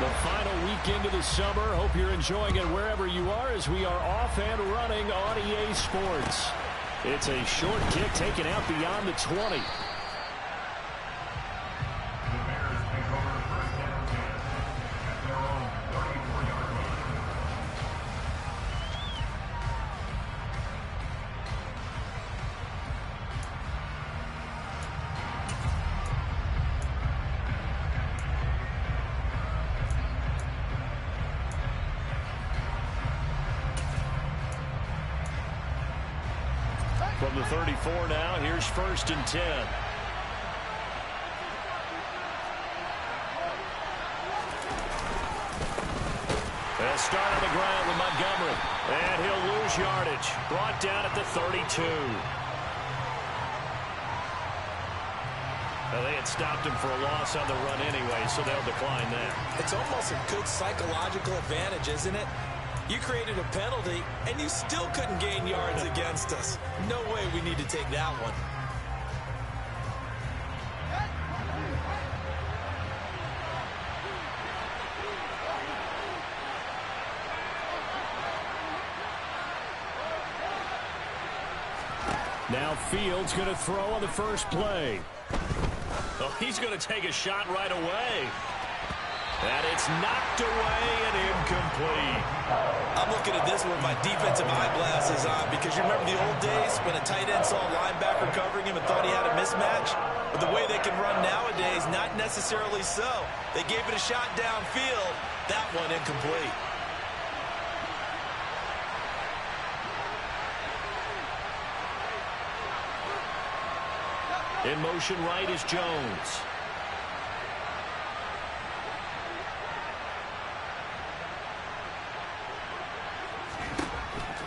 The final weekend of the summer. Hope you're enjoying it wherever you are as we are off and running on EA Sports. It's a short kick taken out beyond the 20. From the 34 now, here's 1st and 10. They'll start on the ground with Montgomery. And he'll lose yardage. Brought down at the 32. Well, they had stopped him for a loss on the run anyway, so they'll decline that. It's almost a good psychological advantage, isn't it? You created a penalty, and you still couldn't gain yards against us. No way we need to take that one. Now Fields going to throw on the first play. Oh, he's going to take a shot right away. And it's knocked away and incomplete. I'm looking at this with my defensive eyeglasses on because you remember the old days when a tight end saw a linebacker covering him and thought he had a mismatch? But the way they can run nowadays, not necessarily so. They gave it a shot downfield. That one incomplete. In motion right is Jones.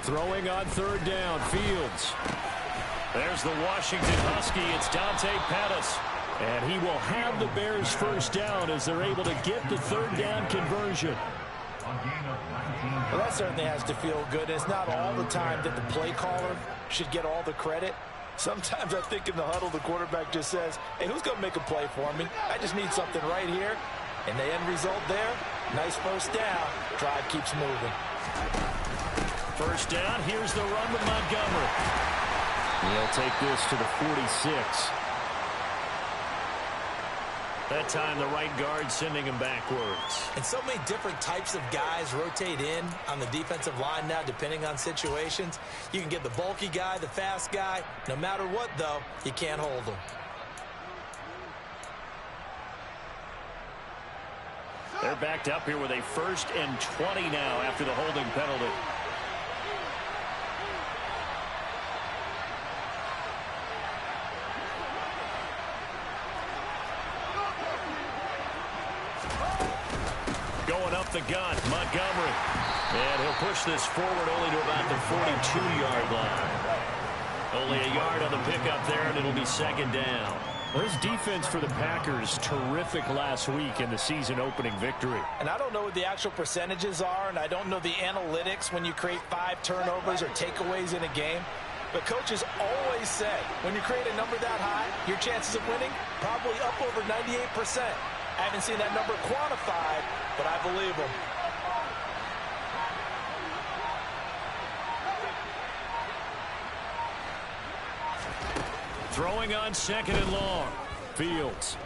Throwing on 3rd down, Fields. There's the Washington Husky. It's Dante Pettis. And he will have the Bears 1st down as they're able to get the 3rd down conversion. Well, that certainly has to feel good. It's not all the time that the play caller should get all the credit. Sometimes I think in the huddle, the quarterback just says, hey, who's going to make a play for me? I just need something right here. And the end result there, nice 1st down. Drive keeps moving. 1st down, here's the run with Montgomery. He'll take this to the 46. That time the right guard sending him backwards. And so many different types of guys rotate in on the defensive line now depending on situations. You can get the bulky guy, the fast guy. No matter what, though, you can't hold them. They're backed up here with a 1st and 20 now after the holding penalty. The gun, Montgomery. And he'll push this forward only to about the 42-yard line. Only a yard on the pickup there, and it'll be 2nd down. Well, his defense for the Packers, terrific last week in the season-opening victory. And I don't know what the actual percentages are, and I don't know the analytics when you create 5 turnovers or takeaways in a game. But coaches always say, when you create a number that high, your chances of winning probably up over 98%. I haven't seen that number quantified, but I believe them. Throwing on 2nd and long. Fields.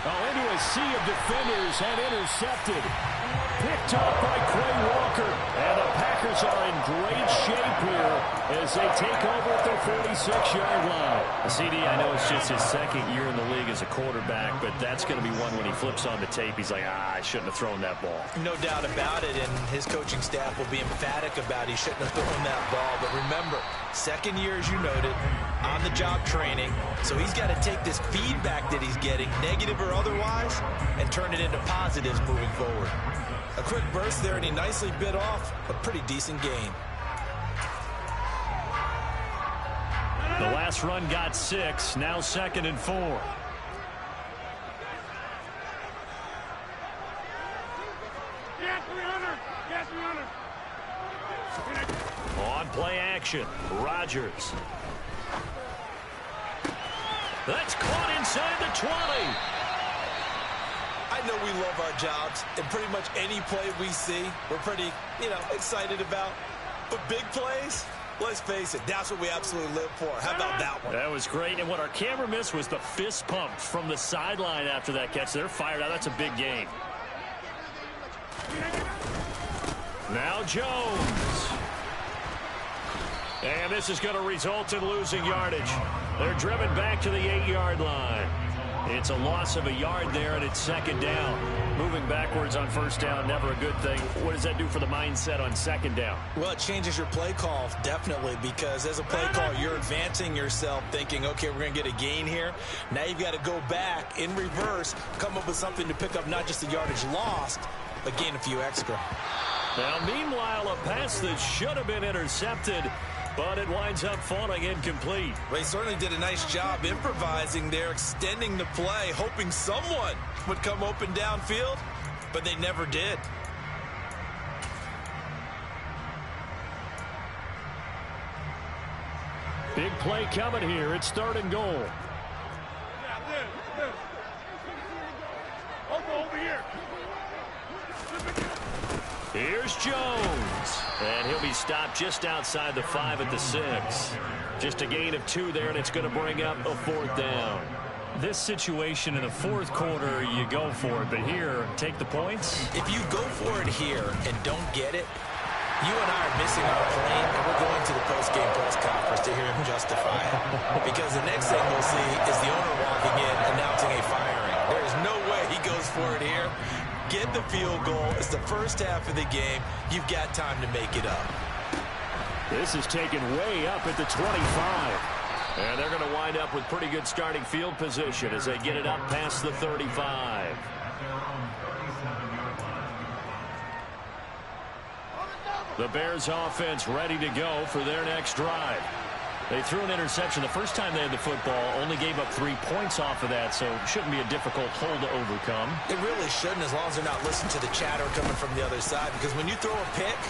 Oh, into a sea of defenders and intercepted. Picked up by Quay Walker. And the Packers are in great shape here as they take over at their 46-yard line. CD, I know it's just his 2nd year in the league as a quarterback, but that's going to be one when he flips on the tape. He's like, I shouldn't have thrown that ball. No doubt about it, and his coaching staff will be emphatic about he shouldn't have thrown that ball. But remember, 2nd year, as you noted, on-the-job training. So he's got to take this feedback that he's getting, negative or otherwise, and turn it into positives moving forward. A quick burst there, and he nicely bit off a pretty decent gain. The last run got 6, now 2nd and 4. On play action, Rodgers. That's caught inside the 20. I know we love our jobs, and pretty much any play we see, we're pretty, excited about. But big plays, let's face it, that's what we absolutely live for. How about that one? That was great, and what our camera missed was the fist pump from the sideline after that catch. They're fired out. That's a big gain. Now Jones. And this is going to result in losing yardage. They're driven back to the 8-yard line. It's a loss of a yard there, and it's second down. Moving backwards on first down, never a good thing. What does that do for the mindset on second down? Well, it changes your play call, definitely, because as a play call, you're advancing yourself thinking, okay, we're going to get a gain here. Now you've got to go back in reverse, come up with something to pick up not just the yardage lost, but gain a few extra. Now, meanwhile, a pass that should have been intercepted, but it winds up falling incomplete. They certainly did a nice job improvising there, extending the play, hoping someone would come open downfield, but they never did. Big play coming here. It's 3rd and goal. Over here. Here's Jones. And he'll be stopped just outside the 5 at the 6. Just a gain of 2 there, and it's going to bring up a 4th down. This situation in the 4th quarter, you go for it. But here, take the points. If you go for it here and don't get it, you and I are missing our plane, and we're going to the post-game press conference to hear him justify it. Because the next thing we'll see is the owner walking in announcing a firing. There is no way he goes for it here. Get the field goal. It's the first half of the game. You've got time to make it up. This is taken way up at the 25. And they're going to wind up with pretty good starting field position as they get it up past the 35. The Bears offense ready to go for their next drive. They threw an interception the first time they had the football, only gave up 3 points off of that, so shouldn't be a difficult hole to overcome. It really shouldn't, as long as they're not listening to the chatter coming from the other side, because when you throw a pick,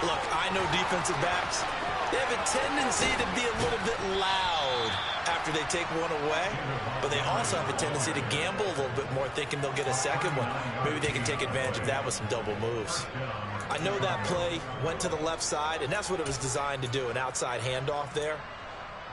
look, I know defensive backs, they have a tendency to be a little bit loud after they take one away, but they also have a tendency to gamble a little bit more, thinking they'll get a second one. Maybe they can take advantage of that with some double moves. I know that play went to the left side, and that's what it was designed to do, an outside handoff there.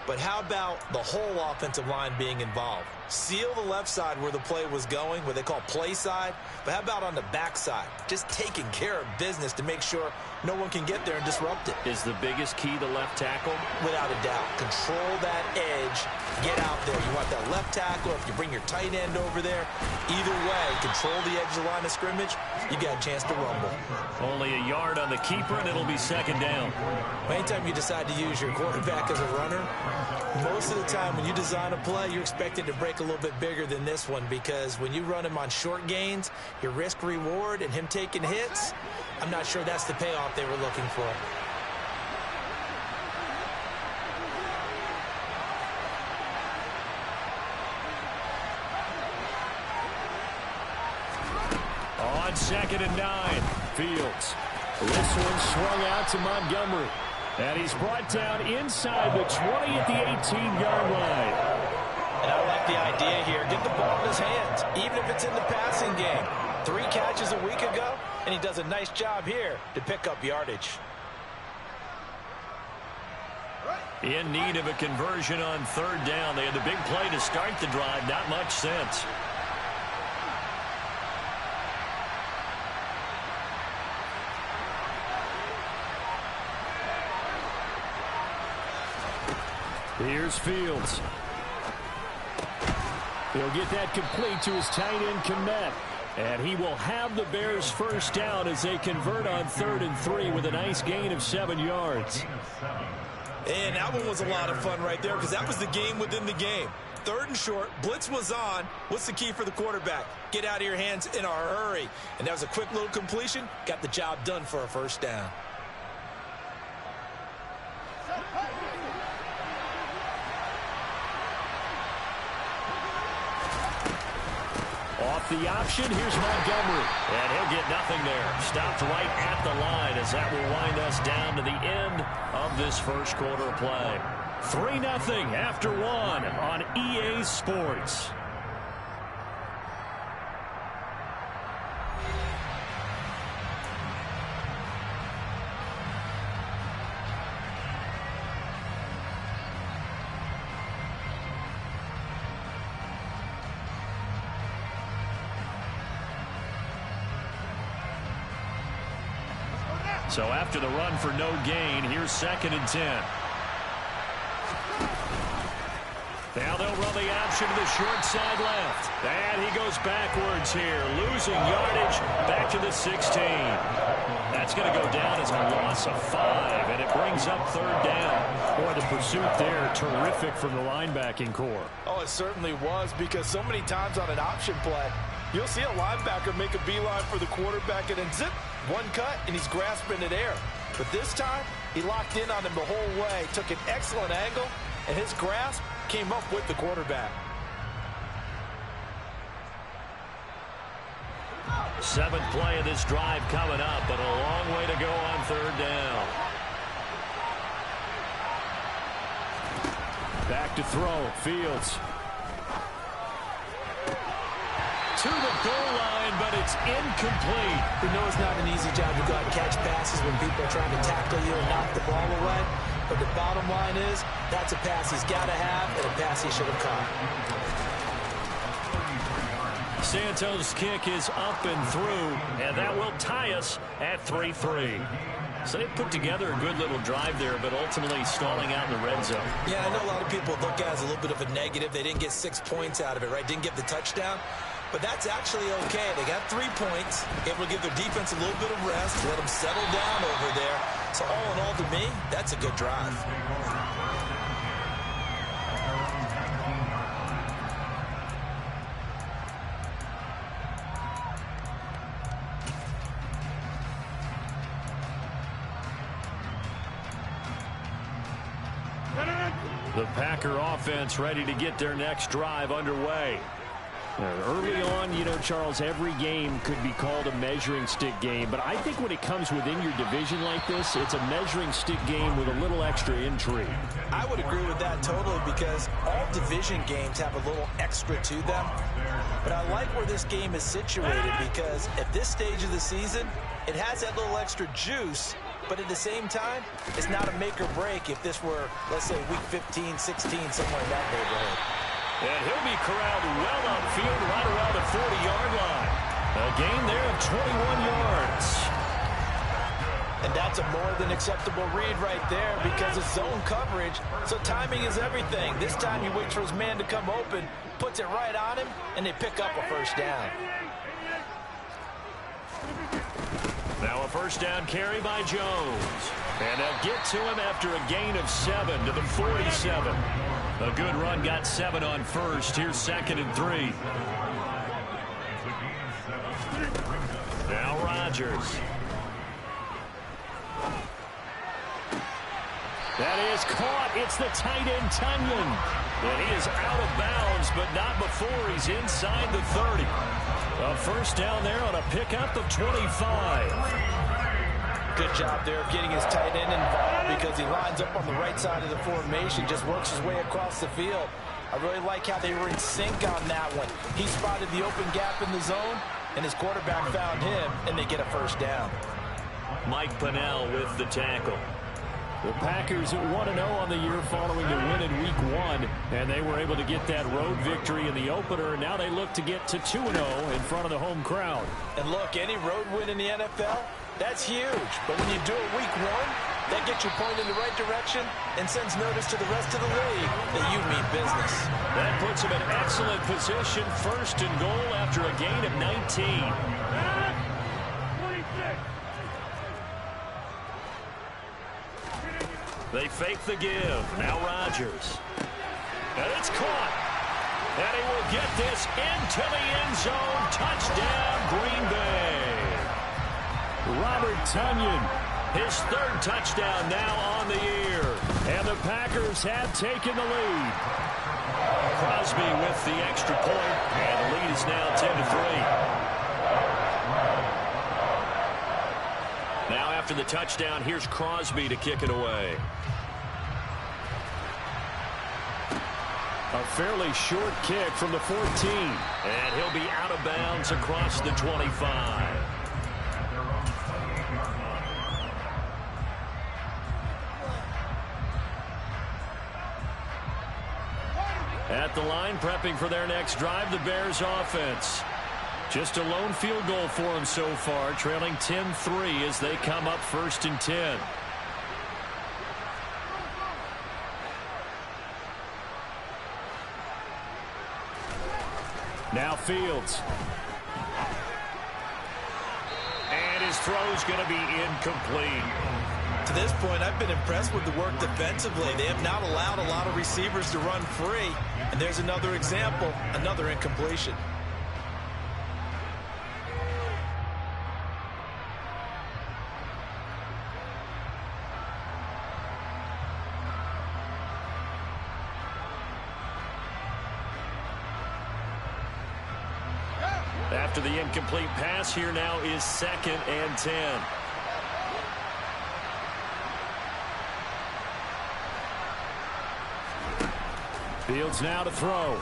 But how about the whole offensive line being involved? Seal the left side where the play was going, what they call play side. But how about on the back side? Just taking care of business to make sure no one can get there and disrupt it. Is the biggest key the left tackle? Without a doubt. Control that edge. Get out there. You want that left tackle. If you bring your tight end over there, either way, control the edge of the line of scrimmage, you got a chance to rumble. Only a yard on the keeper, and it'll be second down. Anytime you decide to use your quarterback as a runner, most of the time when you design a play, you're expected to break a little bit bigger than this one, because when you run him on short gains, your risk-reward and him taking hits, I'm not sure that's the payoff they were looking for. On 2nd and 9, Fields. This one swung out to Montgomery. And he's brought down inside the 20 at the 18-yard line. And I like the idea here. Get the ball in his hands, even if it's in the passing game. 3 catches a week ago, and he does a nice job here to pick up yardage. In need of a conversion on 3rd down. They had the big play to start the drive. Not much sense. Here's Fields. He'll get that complete to his tight end, Kmet. And he will have the Bears first down as they convert on 3rd and 3 with a nice gain of 7 yards. And that one was a lot of fun right there, because that was the game within the game. 3rd and short, blitz was on. What's the key for the quarterback? Get out of your hands in a hurry. And that was a quick little completion. Got the job done for a first down. Off the option, here's Montgomery. And he'll get nothing there. Stopped right at the line as that will wind us down to the end of this first quarter of play. 3-0 after one on EA Sports. So after the run for no gain, here's 2nd and 10. Now they'll run the option to the short side left. And he goes backwards here, losing yardage back to the 16. That's going to go down as a loss of 5, and it brings up 3rd down. Boy, the pursuit there, terrific from the linebacking core. Oh, it certainly was, because so many times on an option play, you'll see a linebacker make a beeline for the quarterback and then zip, one cut, and he's grasping at air. But this time, he locked in on him the whole way, took an excellent angle, and his grasp came up with the quarterback. 7th play of this drive coming up, but a long way to go on 3rd down. Back to throw, Fields. To the goal line, but it's incomplete. We know it's not an easy job to go out and catch passes when people are trying to tackle you and knock the ball away. But the bottom line is, that's a pass he's got to have and a pass he should have caught. Santos' kick is up and through, and that will tie us at 3-3. So they put together a good little drive there, but ultimately stalling out in the red zone. Yeah, I know a lot of people look at it as a little bit of a negative. They didn't get 6 points out of it, right? Didn't get the touchdown. But that's actually okay. They got 3 points, able to give their defense a little bit of rest, let them settle down over there. So all in all, to me, that's a good drive. The Packer offense ready to get their next drive underway. Early on, you know, Charles, every game could be called a measuring stick game. But I think when it comes within your division like this, it's a measuring stick game with a little extra intrigue. I would agree with that totally, because all division games have a little extra to them. But I like where this game is situated, because at this stage of the season, it has that little extra juice. But at the same time, it's not a make or break if this were, let's say, week 15, 16, somewhere in that neighborhood. And he'll be corralled well upfield right around the 40-yard line. A gain there of 21 yards. And that's a more than acceptable read right there, because it's zone coverage, so timing is everything. This time he waits for his man to come open, puts it right on him, and they pick up a 1st down. Now a 1st down carry by Jones. And they'll get to him after a gain of 7 to the 47. A good run, got 7 on 1st. Here's 2nd and 3. Now Rodgers. That is caught. It's the tight end, Tunyon. And he is out of bounds, but not before he's inside the 30. A 1st down there on a pickup of 25. Good job there of getting his tight end involved, because he lines up on the right side of the formation, just works his way across the field. I really like how they were in sync on that one. He spotted the open gap in the zone, and his quarterback found him, and they get a 1st down. Mike Pennell with the tackle. The Packers at 1-0 on the year following the win in Week 1, and they were able to get that road victory in the opener. Now they look to get to 2-0 in front of the home crowd. And look, any road win in the NFL, that's huge. But when you do it Week 1, that gets you pointed in the right direction and sends notice to the rest of the league that you mean business. That puts him in excellent position, 1st and goal after a gain of 19. They fake the give. Now Rodgers. And it's caught. And he will get this into the end zone. Touchdown, Green Bay. Robert Tunyon, his 3rd touchdown now on the year. And the Packers have taken the lead. Crosby with the extra point. And the lead is now 10-3. Now after the touchdown, here's Crosby to kick it away. A fairly short kick from the 14. And he'll be out of bounds across the 25. At the line, prepping for their next drive, the Bears offense. Just a lone field goal for them so far, trailing 10-3 as they come up 1st and 10. Now Fields. And his throw's going to be incomplete. To this point, I've been impressed with the work defensively. They have not allowed a lot of receivers to run free. And there's another example, another incompletion. After the incomplete pass, here now is 2nd and 10. Fields now to throw.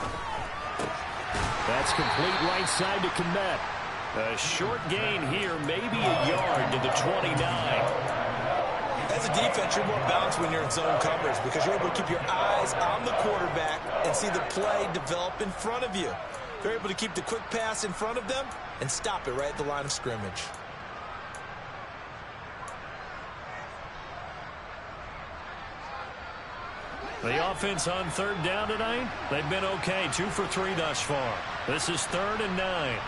That's complete right side to Kmet. A short gain here, maybe a yard to the 29. As a defense, you're more balanced when you're in zone coverage because you're able to keep your eyes on the quarterback and see the play develop in front of you. They're able to keep the quick pass in front of them and stop it right at the line of scrimmage. The offense on 3rd down tonight, they've been okay. 2 for 3 thus far. This is 3rd and 9.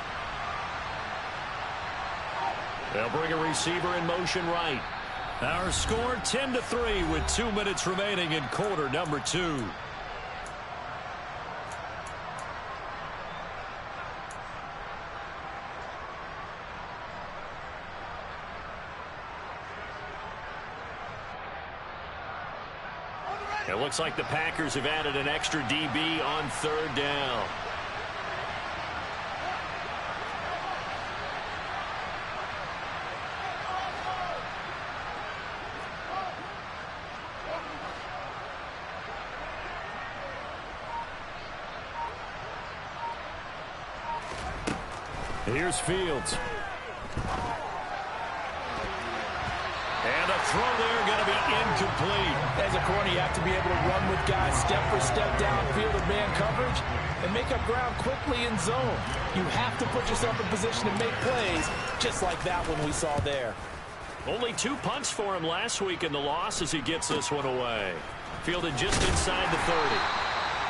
They'll bring a receiver in motion right. Our score 10-3 with 2 minutes remaining in quarter number 2. It looks like the Packers have added an extra DB on 3rd down. Here's Fields. And a throw there going to be incomplete. As a corner, you have to be able to run with guys step for step downfield of man coverage and make up ground quickly in zone. You have to put yourself in position to make plays, just like that one we saw there. Only 2 punts for him last week in the loss as he gets this one away. Fielded just inside the 30.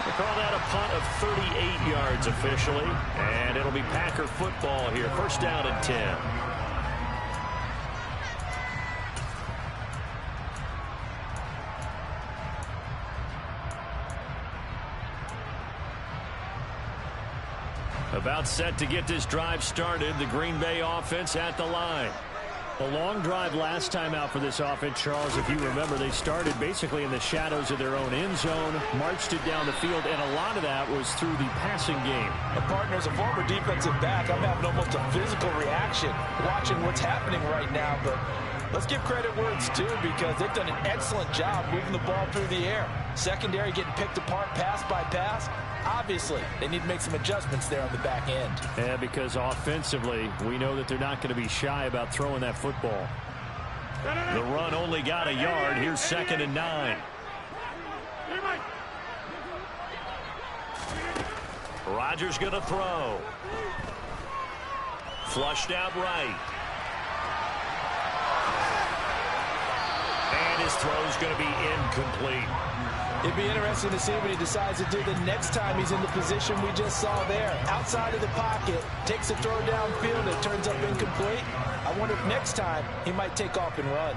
They call that a punt of 38 yards officially. And it'll be Packer football here. 1st down and 10. About set to get this drive started. The Green Bay offense at the line. A long drive last time out for this offense, Charles. If you remember, they started basically in the shadows of their own end zone, marched it down the field, and a lot of that was through the passing game. A partner, as a former defensive back, I'm having almost a physical reaction watching what's happening right now. But let's give credit where it's due because they've done an excellent job moving the ball through the air. Secondary getting picked apart pass by pass. Obviously, they need to make some adjustments there on the back end. Yeah, because offensively, we know that they're not going to be shy about throwing that football. The run only got a yard. Here's 2nd and 9. Rodgers going to throw. Flushed out right. And his throw's going to be incomplete. It'd be interesting to see what he decides to do the next time he's in the position we just saw there. Outside of the pocket, takes a throw downfield, it turns up incomplete. I wonder if next time he might take off and run.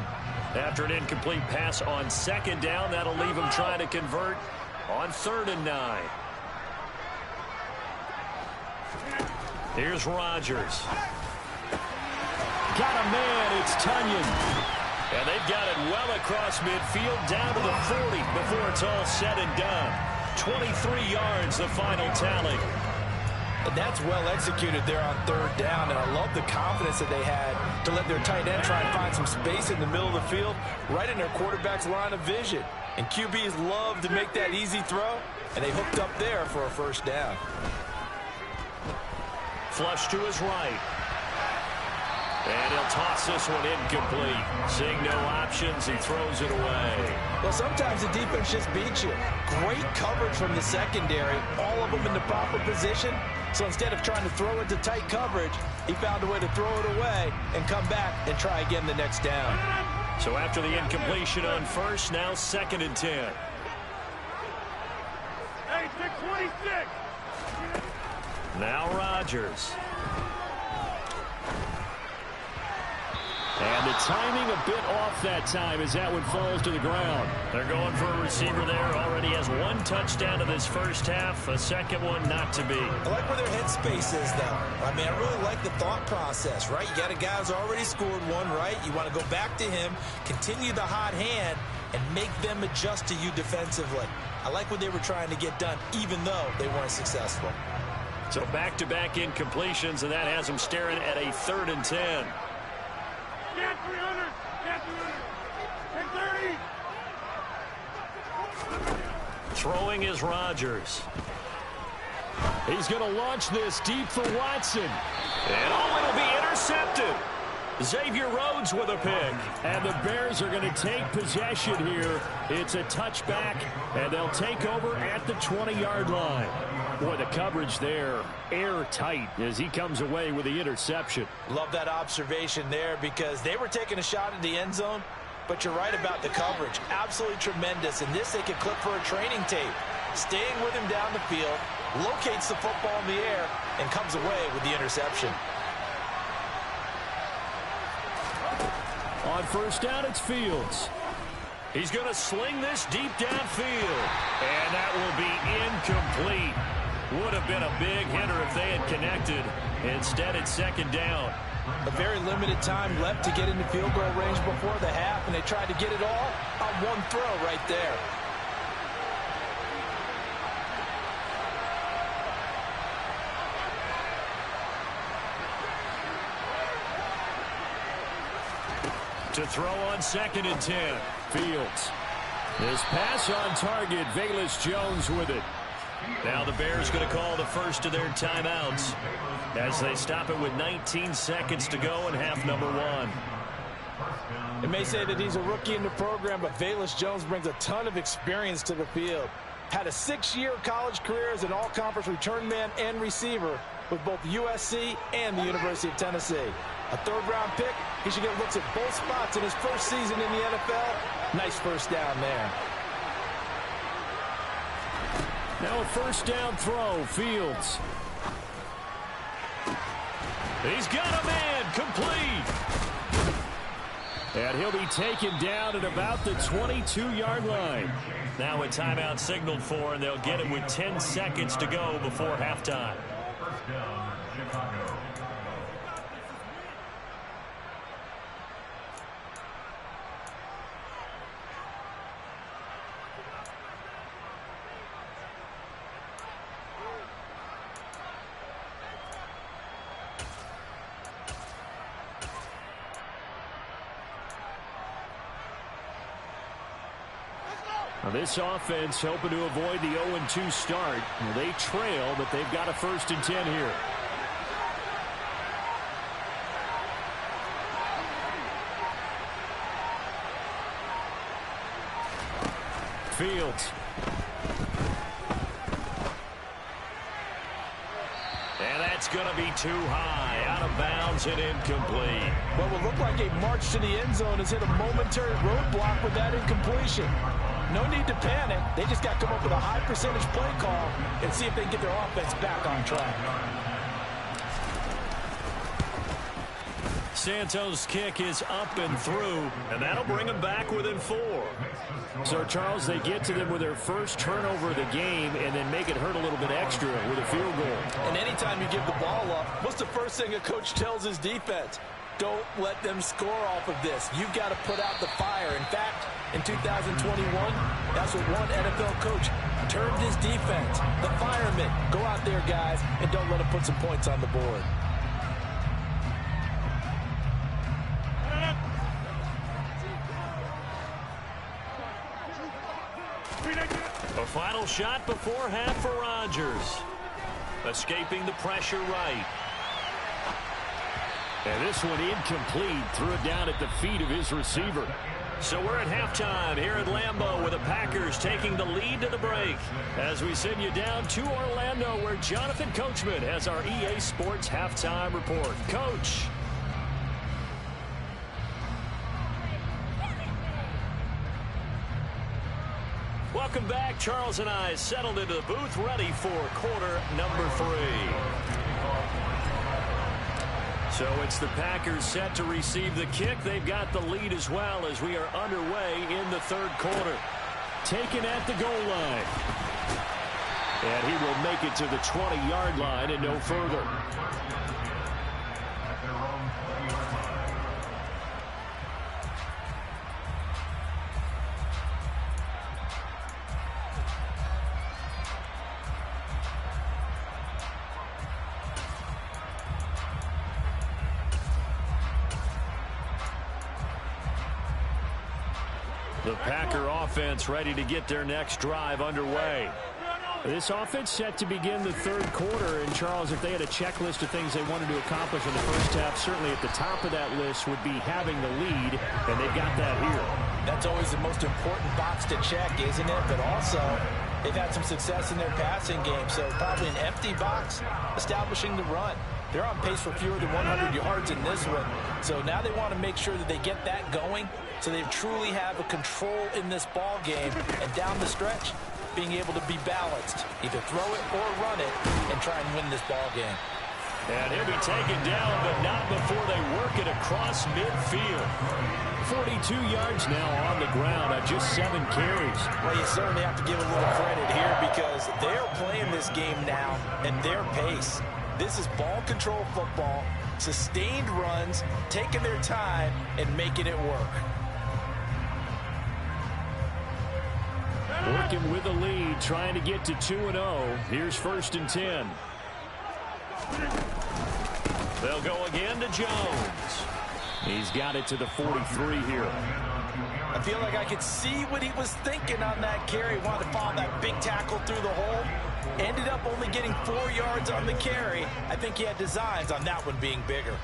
After an incomplete pass on 2nd down, that'll leave him trying to convert on 3rd and 9. Here's Rodgers. Got a man, it's Tunyon. And they've got it well across midfield, down to the 40 before it's all said and done. 23 yards, the final tally. And that's well executed there on 3rd down, and I love the confidence that they had to let their tight end try and find some space in the middle of the field, right in their quarterback's line of vision. And QBs love to make that easy throw, and they hooked up there for a first down. Flush to his right. And he'll toss this one incomplete. Seeing no options, he throws it away. Well, sometimes the defense just beats you. Great coverage from the secondary, all of them in the proper position. So instead of trying to throw it to tight coverage, he found a way to throw it away and come back and try again the next down. So after the incompletion on first, now 2nd and 10. Hey, 626. Now Rodgers. And the timing a bit off that time as that one falls to the ground. They're going for a receiver there. Already has 1 touchdown in this first half. A second one not to be. I like where their headspace is, though. I mean, I really like the thought process, right? You got a guy who's already scored one, right? You want to go back to him, continue the hot hand, and make them adjust to you defensively. I like what they were trying to get done, even though they weren't successful. So back-to-back incompletions, and that has them staring at a 3rd and 10. Get 300. Get 300. 10-30. Throwing is Rodgers. He's going to launch this deep for Watson. And it'll be intercepted. Xavier Rhodes with a pick. And the Bears are going to take possession here. It's a touchback, and they'll take over at the 20-yard line. Boy, the coverage there, airtight as he comes away with the interception. Love that observation there because they were taking a shot at the end zone, but you're right about the coverage. Absolutely tremendous. And this they could clip for a training tape. Staying with him down the field, locates the football in the air, and comes away with the interception. On first down, it's Fields. He's going to sling this deep downfield. And that will be incomplete. Would have been a big hitter if they had connected. Instead, it's 2nd down. A very limited time left to get into field goal range before the half, and they tried to get it all on one throw right there. To throw on 2nd and 10. Fields. His pass on target. Velus Jones with it. Now the Bears going to call the first of their timeouts as they stop it with 19 seconds to go in half number 1. It may say that he's a rookie in the program, but Velus Jones brings a ton of experience to the field. Had a 6-year college career as an all-conference return man and receiver with both USC and the University of Tennessee. A 3rd-round pick. He should get looks at both spots in his first season in the NFL. Nice first down there. Now a first down throw. Fields. He's got a man. Complete. And he'll be taken down at about the 22-yard line. Now a timeout signaled for, and they'll get it with 10 seconds to go before halftime. First down, Chicago. Now this offense hoping to avoid the 0-2 start. Well, they trail, but they've got a 1st and 10 here. Fields. And that's going to be too high. Out of bounds and incomplete. What will look like a march to the end zone has hit a momentary roadblock with that incompletion. No need to panic. They just got to come up with a high percentage play call and see if they can get their offense back on track. Santos' kick is up and through, and that'll bring them back within 4. So, Charles, they get to them with their first turnover of the game and then make it hurt a little bit extra with a field goal. And anytime you give the ball up, what's the first thing a coach tells his defense? Don't let them score off of this. You've got to put out the fire. In fact, in 2021, that's what one NFL coach termed his defense. The firemen. Go out there, guys, and don't let them put some points on the board. A final shot before half for Rodgers. Escaping the pressure right. And this one incomplete. Threw it down at the feet of his receiver. So we're at halftime here at Lambeau with the Packers taking the lead to the break. As we send you down to Orlando where Jonathan Coachman has our EA Sports halftime report. Coach. Welcome back. Charles and I settled into the booth ready for quarter number 3. So it's the Packers set to receive the kick. They've got the lead as well as we are underway in the third quarter. Taken at the goal line. And he will make it to the 20-yard line and no further. The Packer offense ready to get their next drive underway. This offense set to begin the third quarter. And, Charles, if they had a checklist of things they wanted to accomplish in the first half, certainly at the top of that list would be having the lead, and they've got that here. That's always the most important box to check, isn't it? But also, they've had some success in their passing game, so probably an empty box establishing the run. They're on pace for fewer than 100 yards in this one. So now they want to make sure that they get that going so they truly have a control in this ball game. And down the stretch, being able to be balanced. Either throw it or run it and try and win this ball game. And he'll be taken down, but not before they work it across midfield. 42 yards now on the ground on just 7 carries. Well, you certainly have to give a little credit here because they're playing this game now at their pace. This is ball control football, sustained runs, taking their time, and making it work. Working with the lead, trying to get to 2-0. Here's 1st and 10. They'll go again to Jones. He's got it to the 43 here. I feel like I could see what he was thinking on that carry. Wanted to follow that big tackle through the hole. Ended up only getting 4 yards on the carry. I think he had designs on that one being bigger.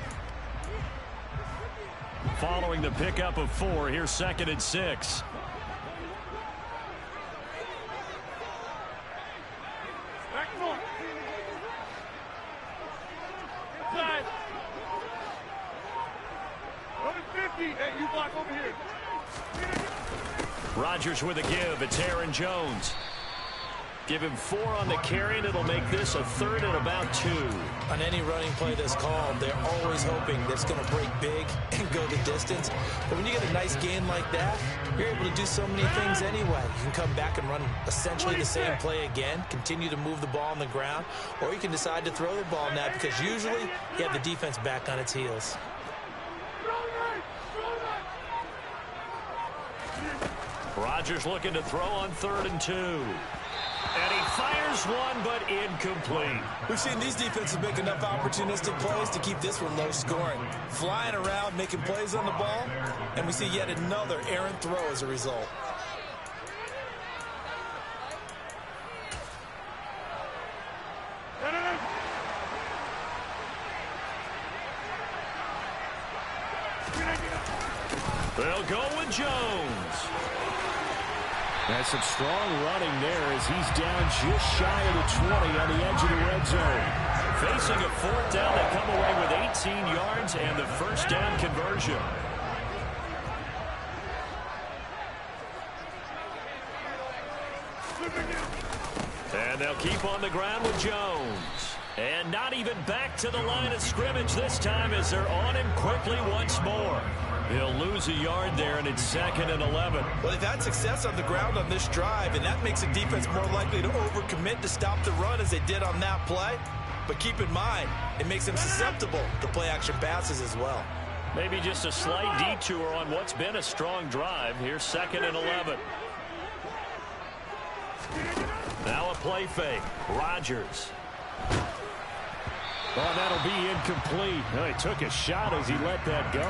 Following the pickup of 4, here's 2nd and 6. Hey, you block over here. Rodgers with a give. It's Aaron Jones. Give him 4 on the carry, and it'll make this a 3rd and about 2. On any running play that's called, they're always hoping that it's going to break big and go the distance. But when you get a nice gain like that, you're able to do so many things anyway. You can come back and run essentially the same play again, continue to move the ball on the ground, or you can decide to throw the ball now because usually you have the defense back on its heels. Rodgers looking to throw on 3rd and 2. And he fires one, but incomplete. We've seen these defenses make enough opportunistic plays to keep this one low scoring. Flying around, making plays on the ball, and we see yet another errant throw as a result. They'll go with Jones. That's some strong running there as he's down just shy of the 20 on the edge of the red zone. Facing a 4th down, they come away with 18 yards and the 1st down conversion. And they'll keep on the ground with Jones. And not even back to the line of scrimmage this time as they're on him quickly once more. He'll lose a yard there, and it's 2nd and 11. Well, they've had success on the ground on this drive, and that makes a defense more likely to overcommit to stop the run as they did on that play. But keep in mind, it makes them susceptible to play-action passes as well. Maybe just a slight detour on what's been a strong drive. Here's 2nd and 11. Now a play fake. Rodgers. Oh, that'll be incomplete. Well, he took a shot as he let that go.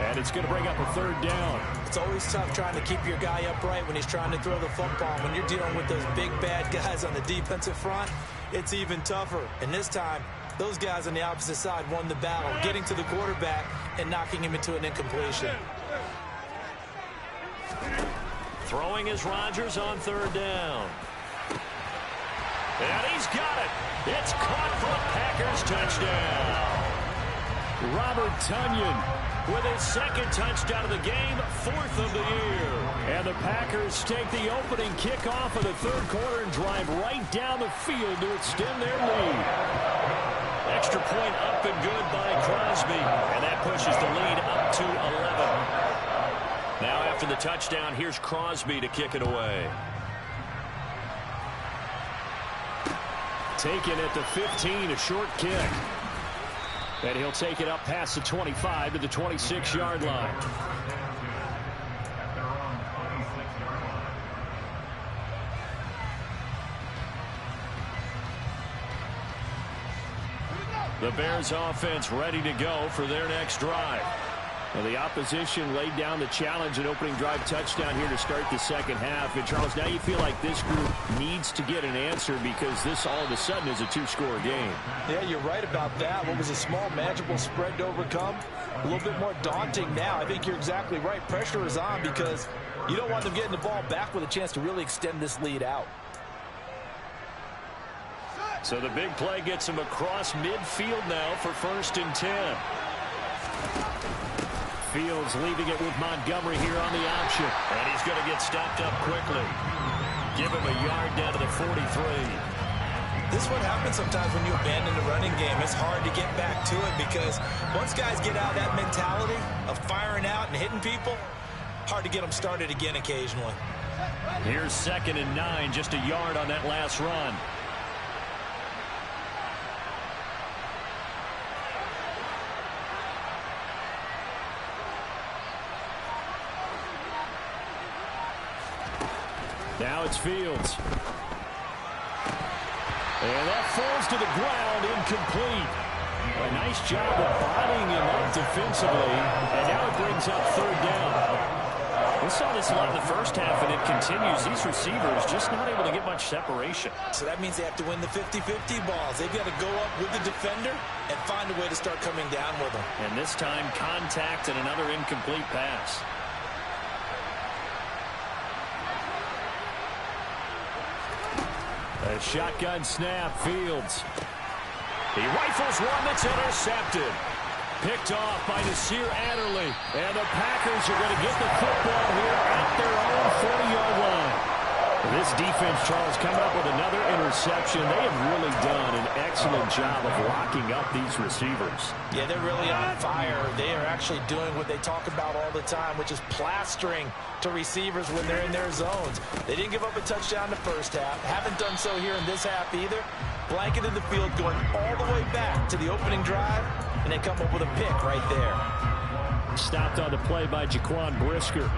And it's going to bring up a third down. It's always tough trying to keep your guy upright when he's trying to throw the football. When you're dealing with those big, bad guys on the defensive front, it's even tougher. And this time, those guys on the opposite side won the battle, getting to the quarterback and knocking him into an incompletion. Throwing is Rodgers on third down. And he's got it. It's caught for a Packers touchdown. Robert Tonyan with his second touchdown of the game, 4th of the year. And the Packers take the opening kickoff of the third quarter and drive right down the field to extend their lead. Extra point up and good by Crosby. And that pushes the lead up to 11. Now after the touchdown, here's Crosby to kick it away. Taken at the 15, a short kick. And he'll take it up past the 25 to the 26-yard line. The Bears offense ready to go for their next drive. Well, the opposition laid down the challenge and opening drive touchdown here to start the second half. And, Charles, now you feel like this group needs to get an answer because this all of a sudden is a two-score game. Yeah, you're right about that. What was a small, manageable spread to overcome, a little bit more daunting now. I think you're exactly right. Pressure is on because you don't want them getting the ball back with a chance to really extend this lead out. So the big play gets him across midfield now for 1st and 10. Fields leaving it with Montgomery here on the option. And he's going to get stopped up quickly. Give him a yard down to the 43. This is what happens sometimes when you abandon the running game. It's hard to get back to it because once guys get out of that mentality of firing out and hitting people, hard to get them started again occasionally. Here's 2nd and 9, just a yard on that last run. Now it's Fields. And that falls to the ground, incomplete. A nice job of bodying him up defensively. And now it brings up third down. We saw this a lot in the first half, and it continues. These receivers just not able to get much separation. So that means they have to win the 50-50 balls. They've got to go up with the defender and find a way to start coming down with them. And this time, contact and another incomplete pass. A shotgun snap, Fields. He rifles one that's intercepted. Picked off by Nasir Adderley. And the Packers are going to get the football here at their own 40-yard line. This defense, Charles, coming up with another interception. They have really done an excellent job of locking up these receivers. Yeah, they're really on fire. They are actually doing what they talk about all the time, which is plastering to receivers when they're in their zones. They didn't give up a touchdown in the first half. Haven't done so here in this half either. Blanketed the field going all the way back to the opening drive, and they come up with a pick right there. Stopped on the play by Jaquan Brisker.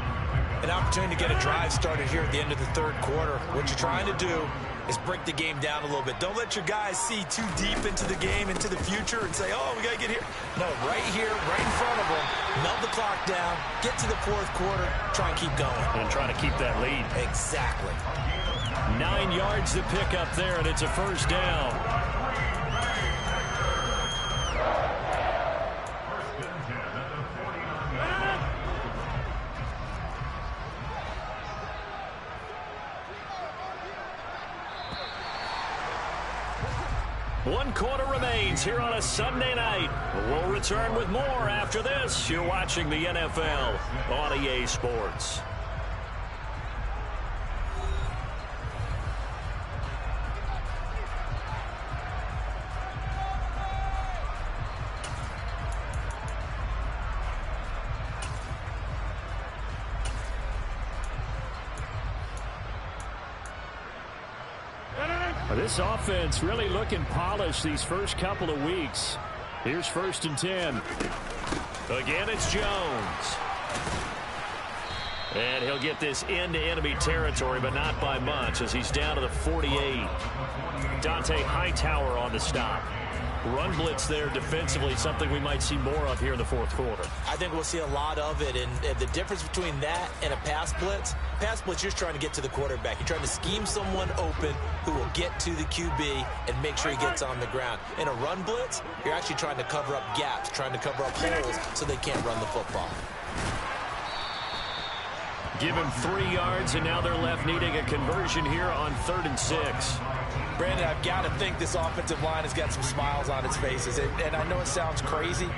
An opportunity to get a drive started here at the end of the third quarter. What you're trying to do is break the game down a little bit. Don't let your guys see too deep into the game, into the future, and say, oh, we got to get here. No, right here, right in front of them, melt the clock down, get to the fourth quarter, try and keep going. And try to keep that lead. Exactly. 9 yards to pick up there, and it's a first down. One quarter remains here on a Sunday night. We'll return with more after this. You're watching the NFL on EA Sports. This offense really looking polished these first couple of weeks. Here's 1st and 10. Again, it's Jones. And he'll get this into enemy territory, but not by much as he's down to the 48. Dante Hightower on the stop. Run blitz there defensively, something we might see more of here in the fourth quarter. I think we'll see a lot of it, and the difference between that and a pass blitz, you're just trying to get to the quarterback. You're trying to scheme someone open who will get to the QB and make sure he gets on the ground. In a run blitz, you're actually trying to cover up gaps, trying to cover up holes so they can't run the football. Give him 3 yards, and now they're left needing a conversion here on 3rd and 6. Brandon, I've got to think this offensive line has got some smiles on its faces. And I know it sounds crazy,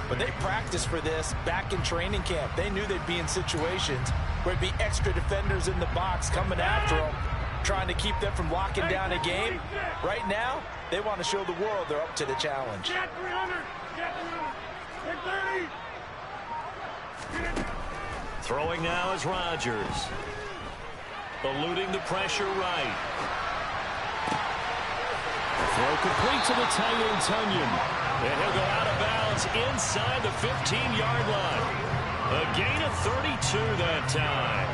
but they practiced for this back in training camp. They knew they'd be in situations where it'd be extra defenders in the box coming after them, trying to keep them from locking down a game. Right now, they want to show the world they're up to the challenge. Get 300. Get 300. Get 30. Throwing now is Rodgers. Eluding the pressure right. Throw complete to the tight end, Tunyon. And he'll go out of bounds inside the 15-yard line. A gain of 32 that time.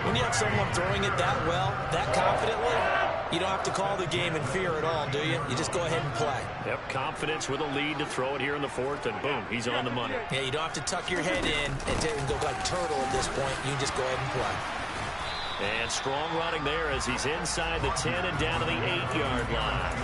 When you have someone throwing it that well, that confidently, you don't have to call the game in fear at all, do you? You just go ahead and play. Yep, confidence with a lead to throw it here in the 4th, and boom, he's on the money. Yeah, you don't have to tuck your head in and go like turtle at this point. You can just go ahead and play. And strong running there as he's inside the 10 and down to the 8-yard line.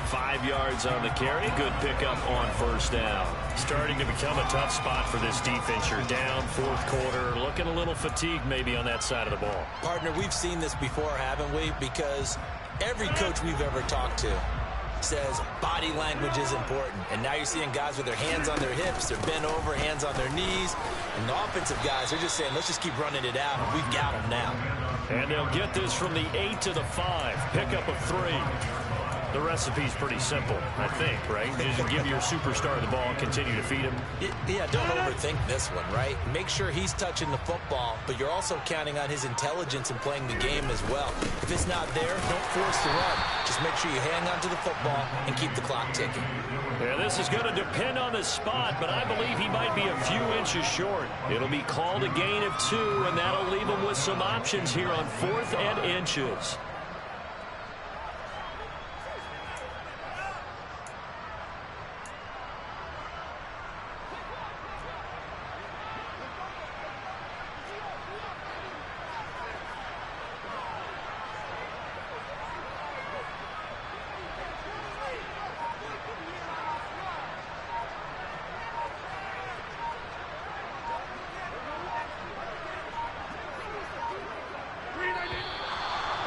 5 yards on the carry. Good pickup on 1st down. Starting to become a tough spot for this defense. You're down 4th quarter. Looking a little fatigued maybe on that side of the ball. Partner, we've seen this before, haven't we? Because every coach we've ever talked to says body language is important. And now you're seeing guys with their hands on their hips, they're bent over, hands on their knees. And the offensive guys, they're just saying, let's just keep running it out. And we've got them now. And they'll get this from the 8 to the 5. Pickup of 3. The recipe's pretty simple, I think, right? Just give your superstar the ball and continue to feed him. Yeah, don't overthink this one, right? Make sure he's touching the football, but you're also counting on his intelligence in playing the game as well. If it's not there, don't force the run. Just make sure you hang on to the football and keep the clock ticking. Yeah, this is going to depend on the spot, but I believe he might be a few inches short. It'll be called a gain of 2, and that'll leave him with some options here on 4th and inches.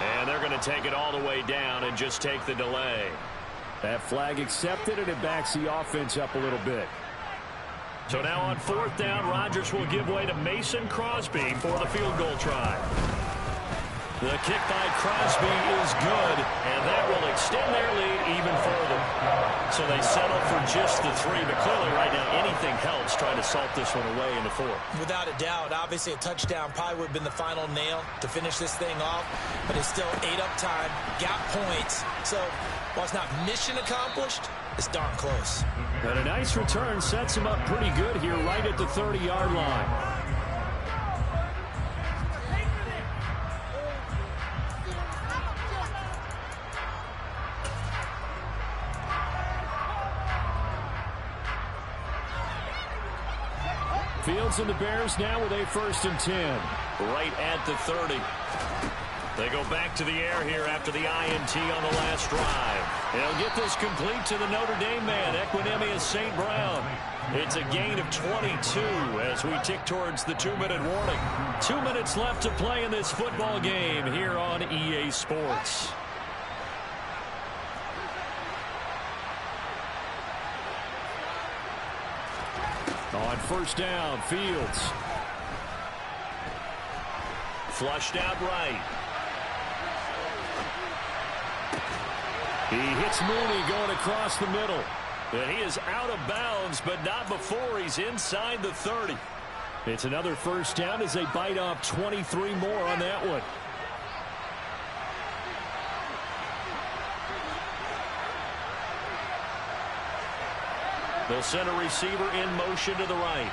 And they're going to take it all the way down and just take the delay. That flag accepted, and it backs the offense up a little bit. So now on 4th down, Rodgers will give way to Mason Crosby for the field goal try. The kick by Crosby is good, and that will extend their lead even further. So they settle for just the 3, but clearly right now anything helps trying to salt this one away in the 4th. Without a doubt, obviously a touchdown probably would have been the final nail to finish this thing off, but it's still 8 up time, got points. So while it's not mission accomplished, it's darn close. And a nice return sets him up pretty good here right at the 30-yard line. Fields and the Bears now with a 1st and 10. Right at the 30. They go back to the air here after the INT on the last drive. They'll get this complete to the Notre Dame man, Equanimeous St. Brown. It's a gain of 22 as we tick towards the 2-minute warning. 2 minutes left to play in this football game here on EA Sports. On 1st down, Fields. Flushed out right. He hits Mooney going across the middle. And he is out of bounds, but not before he's inside the 30. It's another 1st down as they bite off 23 more on that one. They'll send a receiver in motion to the right.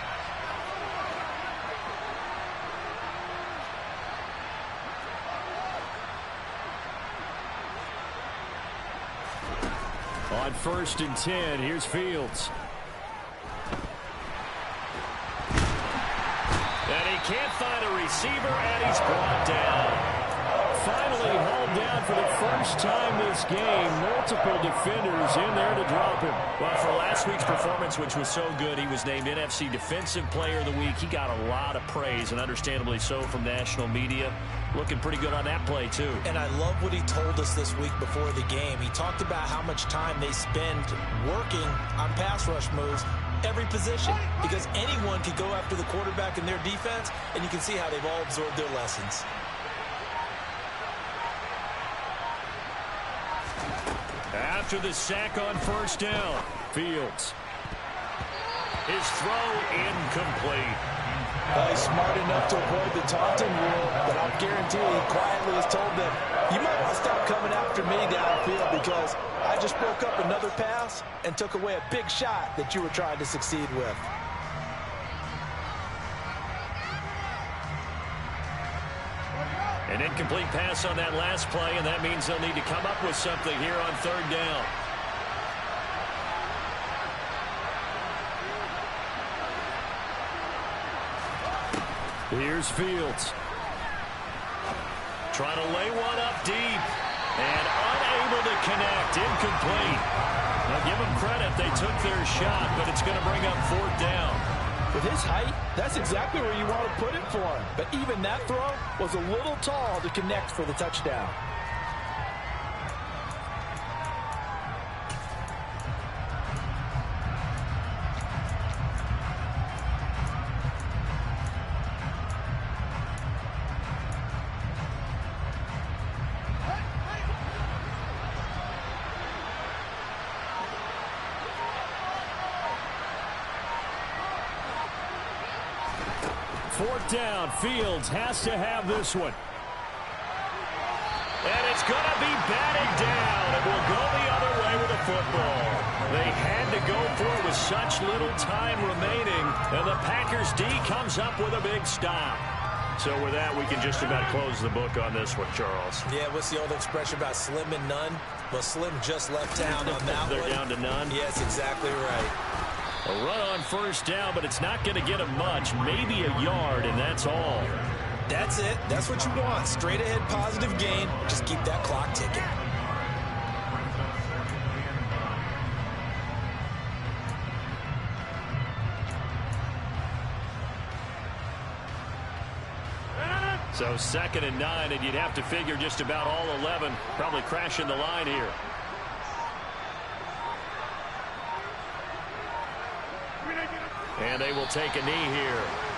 On 1st and 10, here's Fields. And he can't find a receiver, and he's brought down. Finally hauled down for the first time this game. Multiple defenders in there to drop him. Well, for last week's performance, which was so good, he was named NFC Defensive Player of the Week. He got a lot of praise, and understandably so, from national media. Looking pretty good on that play, too. And I love what he told us this week before the game. He talked about how much time they spend working on pass rush moves, every position, because anyone can go after the quarterback in their defense, and you can see how they've all absorbed their lessons. After the sack on 1st down, Fields. His throw incomplete. He's smart enough to avoid the taunting rule, but I'll guarantee he quietly has told them, you might want to stop coming after me downfield because I just broke up another pass and took away a big shot that you were trying to succeed with. An incomplete pass on that last play, and that means they'll need to come up with something here on 3rd down. Here's Fields. Trying to lay one up deep. And unable to connect. Incomplete. Now give them credit. They took their shot, but it's going to bring up 4th down. With his height, that's exactly where you want to put it for him. But even that throw was a little tall to connect for the touchdown. Fourth down. Fields has to have this one. And it's going to be batted down. It will go the other way with the football. They had to go for it with such little time remaining. And the Packers D comes up with a big stop. So with that, we can just about close the book on this one, Charles. Yeah, what's the old expression about slim and none? Well, Slim just left town on that They're one. down to none? Yes, exactly right. A run on 1st down, but it's not going to get him much. Maybe a yard, and that's all. That's it. That's what you want. Straight ahead positive gain. Just keep that clock ticking. So 2nd and 9, and you'd have to figure just about all 11 probably crashing the line here. And they will take a knee here.